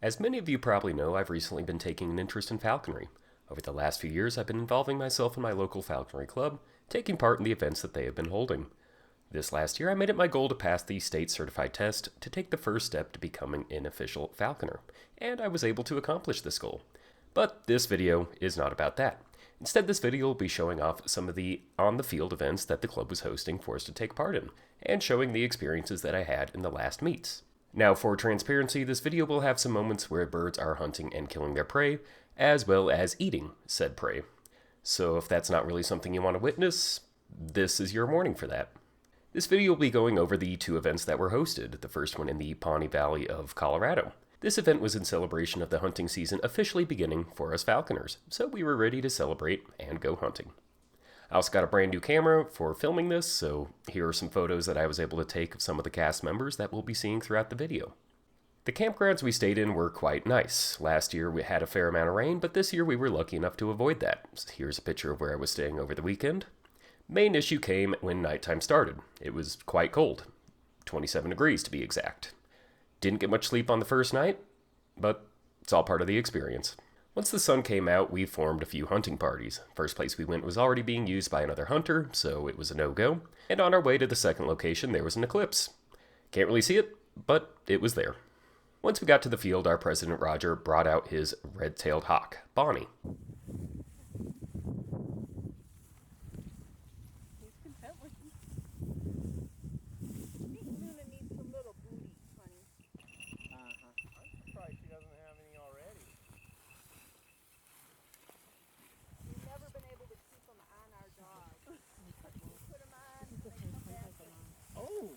As many of you probably know, I've recently been taking an interest in falconry. Over the last few years, I've been involving myself in my local falconry club, taking part in the events that they have been holding. This last year, I made it my goal to pass the state certified test to take the first step to becoming an official falconer, and I was able to accomplish this goal. But this video is not about that. Instead, this video will be showing off some of the on-the-field events that the club was hosting for us to take part in, and showing the experiences that I had in the last meets. Now, for transparency, this video will have some moments where birds are hunting and killing their prey, as well as eating said prey. So if that's not really something you want to witness, this is your warning for that. This video will be going over the two events that were hosted, the first one in the Pawnee Valley of Colorado. This event was in celebration of the hunting season officially beginning for us falconers, so we were ready to celebrate and go hunting. I also got a brand new camera for filming this, so here are some photos that I was able to take of some of the cast members that we'll be seeing throughout the video. The campgrounds we stayed in were quite nice. Last year we had a fair amount of rain, but this year we were lucky enough to avoid that. Here's a picture of where I was staying over the weekend. Main issue came when nighttime started. It was quite cold, 27 degrees to be exact. Didn't get much sleep on the first night, but it's all part of the experience. Once the sun came out, we formed a few hunting parties. First place we went was already being used by another hunter, so it was a no-go. And on our way to the second location, there was an eclipse. Can't really see it, but it was there. Once we got to the field, our president Roger brought out his red-tailed hawk, Bonnie. He's content with you. I think Luna needs some little booty, honey. I'm surprised she doesn't have any already. We've never been able to keep them on our dog. We put them on, they come back and... Oh!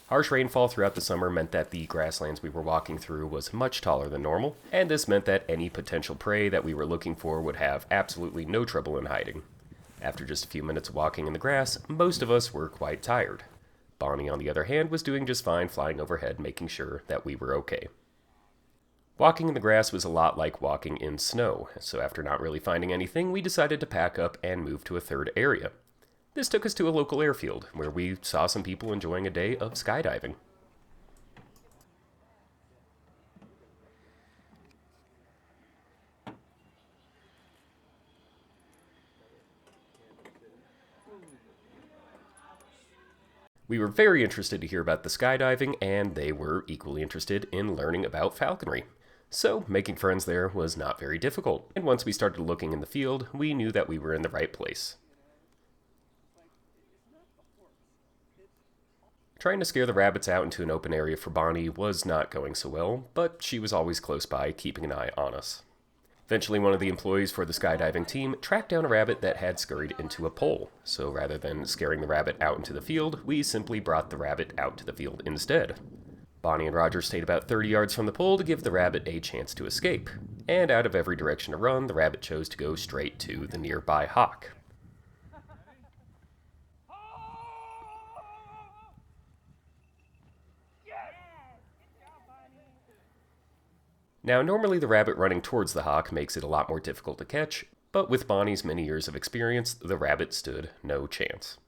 Harsh rainfall throughout the summer meant that the grasslands we were walking through was much taller than normal, and this meant that any potential prey that we were looking for would have absolutely no trouble in hiding. After just a few minutes walking in the grass, most of us were quite tired. Bonnie, on the other hand, was doing just fine flying overhead, making sure that we were okay. Walking in the grass was a lot like walking in snow, so after not really finding anything, we decided to pack up and move to a third area. This took us to a local airfield, where we saw some people enjoying a day of skydiving. We were very interested to hear about the skydiving, and they were equally interested in learning about falconry. So, making friends there was not very difficult, and once we started looking in the field, we knew that we were in the right place. Trying to scare the rabbits out into an open area for Bonnie was not going so well, but she was always close by, keeping an eye on us. Eventually, one of the employees for the skydiving team tracked down a rabbit that had scurried into a pole, so rather than scaring the rabbit out into the field, we simply brought the rabbit out to the field instead. Bonnie and Roger stayed about 30 yards from the pole to give the rabbit a chance to escape, and out of every direction to run, the rabbit chose to go straight to the nearby hawk. Now, normally the rabbit running towards the hawk makes it a lot more difficult to catch, but with Bonnie's many years of experience, the rabbit stood no chance.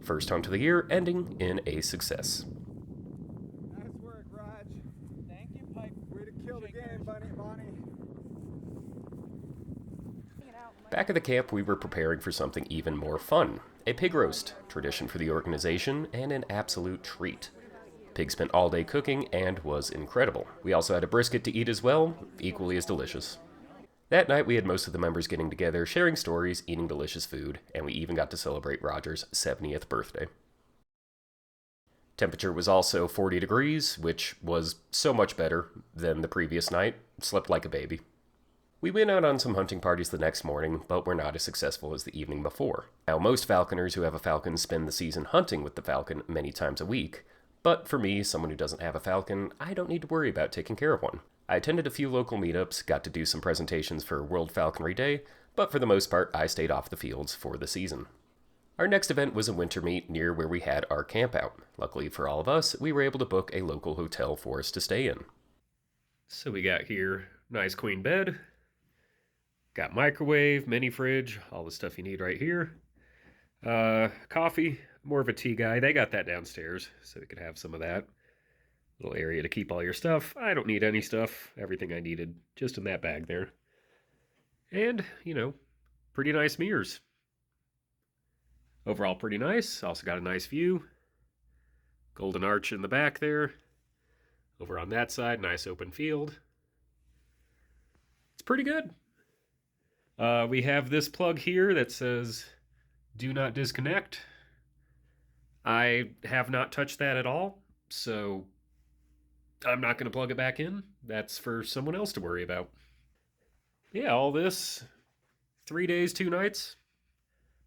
First hunt of the year ending in a success. Nice work, Raj. Thank you, Pipe. Way to kill the game, Bonnie. Back at the camp, we were preparing for something even more fun. A pig roast, tradition for the organization, and an absolute treat. Pig spent all day cooking and was incredible. We also had a brisket to eat as well, equally as delicious. That night, we had most of the members getting together, sharing stories, eating delicious food, and we even got to celebrate Roger's 70th birthday. Temperature was also 40 degrees, which was so much better than the previous night. Slept like a baby. We went out on some hunting parties the next morning, but were not as successful as the evening before. Now, most falconers who have a falcon spend the season hunting with the falcon many times a week, but for me, someone who doesn't have a falcon, I don't need to worry about taking care of one. I attended a few local meetups, got to do some presentations for World Falconry Day, but for the most part, I stayed off the fields for the season. Our next event was a winter meet near where we had our camp out. Luckily for all of us, we were able to book a local hotel for us to stay in. So we got here, nice queen bed, got microwave, mini fridge, all the stuff you need right here. Coffee, more of a tea guy. They got that downstairs, so we could have some of that. Little area to keep all your stuff. I don't need any stuff. Everything I needed just in that bag there. And, pretty nice mirrors. Overall pretty nice. Also got a nice view. Golden arch in the back there. Over on that side, nice open field. It's pretty good. We have this plug here that says, "Do not disconnect." I have not touched that at all, so I'm not going to plug it back in. That's for someone else to worry about. Yeah, all this, 3 days, 2 nights,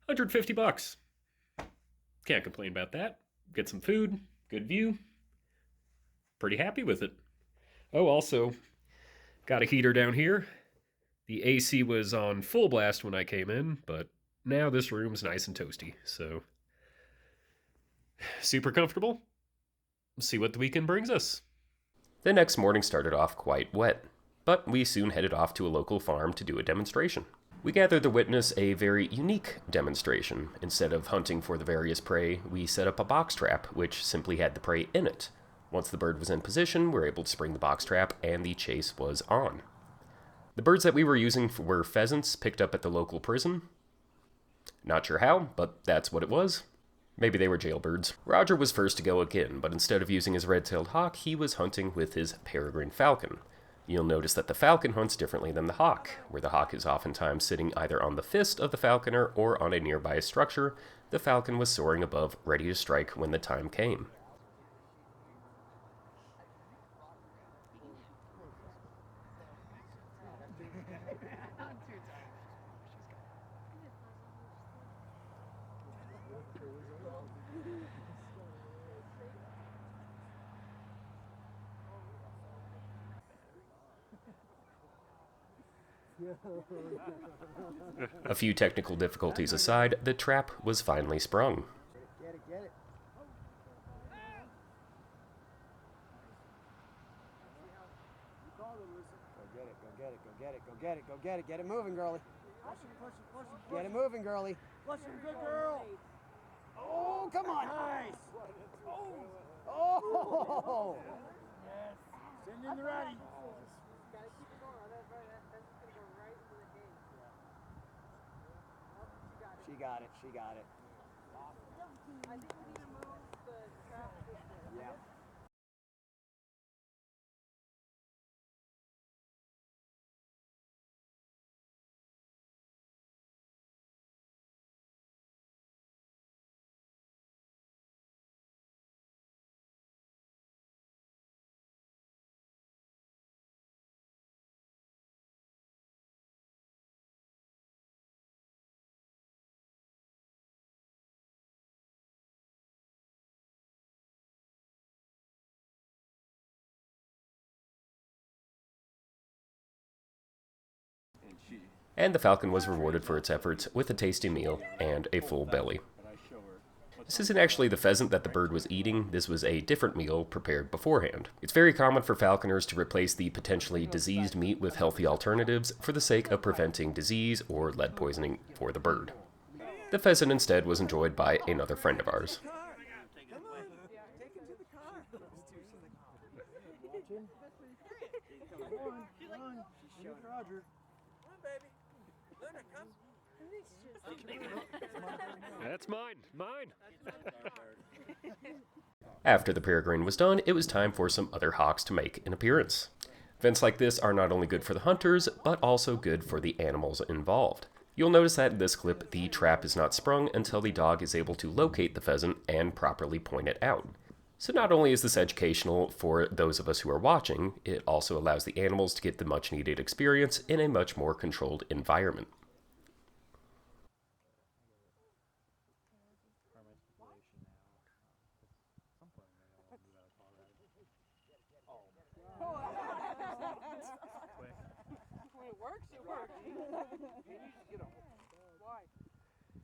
$150. Can't complain about that. Get some food, good view. Pretty happy with it. Oh, also, got a heater down here. The AC was on full blast when I came in, but now this room's nice and toasty, so super comfortable. See what the weekend brings us. The next morning started off quite wet, but we soon headed off to a local farm to do a demonstration. We gathered to witness a very unique demonstration. Instead of hunting for the various prey, we set up a box trap, which simply had the prey in it. Once the bird was in position, we were able to spring the box trap, and the chase was on. The birds that we were using were pheasants picked up at the local prison. Not sure how, but that's what it was. Maybe they were jailbirds. Roger was first to go again, but instead of using his red-tailed hawk, he was hunting with his peregrine falcon. You'll notice that the falcon hunts differently than the hawk, where the hawk is oftentimes sitting either on the fist of the falconer or on a nearby structure. The falcon was soaring above, ready to strike when the time came. A few technical difficulties aside, the trap was finally sprung. Get it, get it. Go get it, go get it. Get it moving, girlie. Get it moving, girlie. Good girl. Oh, come on. Nice. Oh. Yes. Send in the ready. She got it. I think we need to move the trap this way. Yeah. And the falcon was rewarded for its efforts with a tasty meal and a full belly. This isn't actually the pheasant that the bird was eating, this was a different meal prepared beforehand. It's very common for falconers to replace the potentially diseased meat with healthy alternatives for the sake of preventing disease or lead poisoning for the bird. The pheasant instead was enjoyed by another friend of ours. That's mine. After the peregrine was done, it was time for some other hawks to make an appearance. Events like this are not only good for the hunters, but also good for the animals involved. You'll notice that in this clip, the trap is not sprung until the dog is able to locate the pheasant and properly point it out. So not only is this educational for those of us who are watching, it also allows the animals to get the much needed experience in a much more controlled environment. When it works, it works. Why?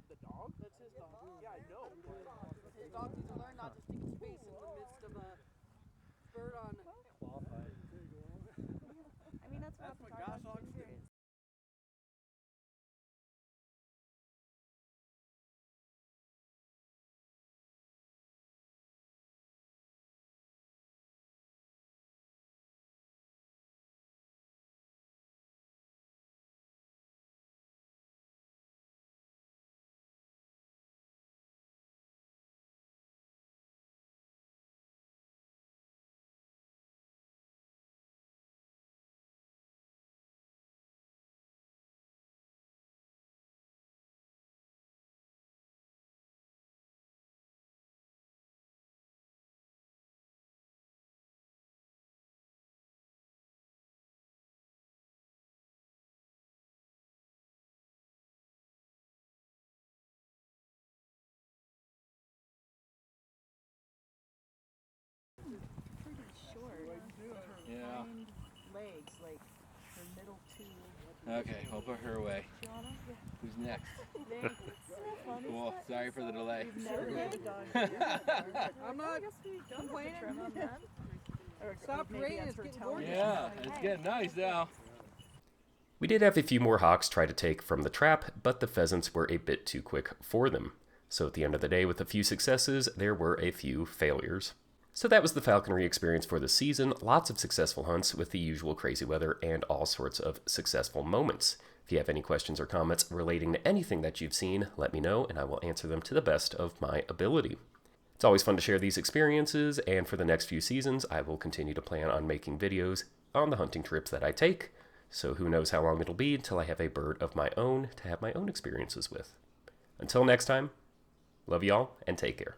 The dog? That's his dog. Yeah, I know. His dog needs to learn not to stick his face in the midst of a bird on. I mean, that's what gosh dogs do. Yeah. Legs, like her middle two. Okay, I'll put her away. Who's next? Cool. Sorry for the delay. I'm not complaining. Stop rain, it's getting gorgeous. Yeah, it's getting nice now. We did have a few more hawks try to take from the trap, but the pheasants were a bit too quick for them. So at the end of the day, with a few successes, there were a few failures. So that was the falconry experience for the season. Lots of successful hunts with the usual crazy weather and all sorts of successful moments. If you have any questions or comments relating to anything that you've seen, let me know and I will answer them to the best of my ability. It's always fun to share these experiences, and for the next few seasons, I will continue to plan on making videos on the hunting trips that I take. So who knows how long it'll be until I have a bird of my own to have my own experiences with. Until next time, love y'all and take care.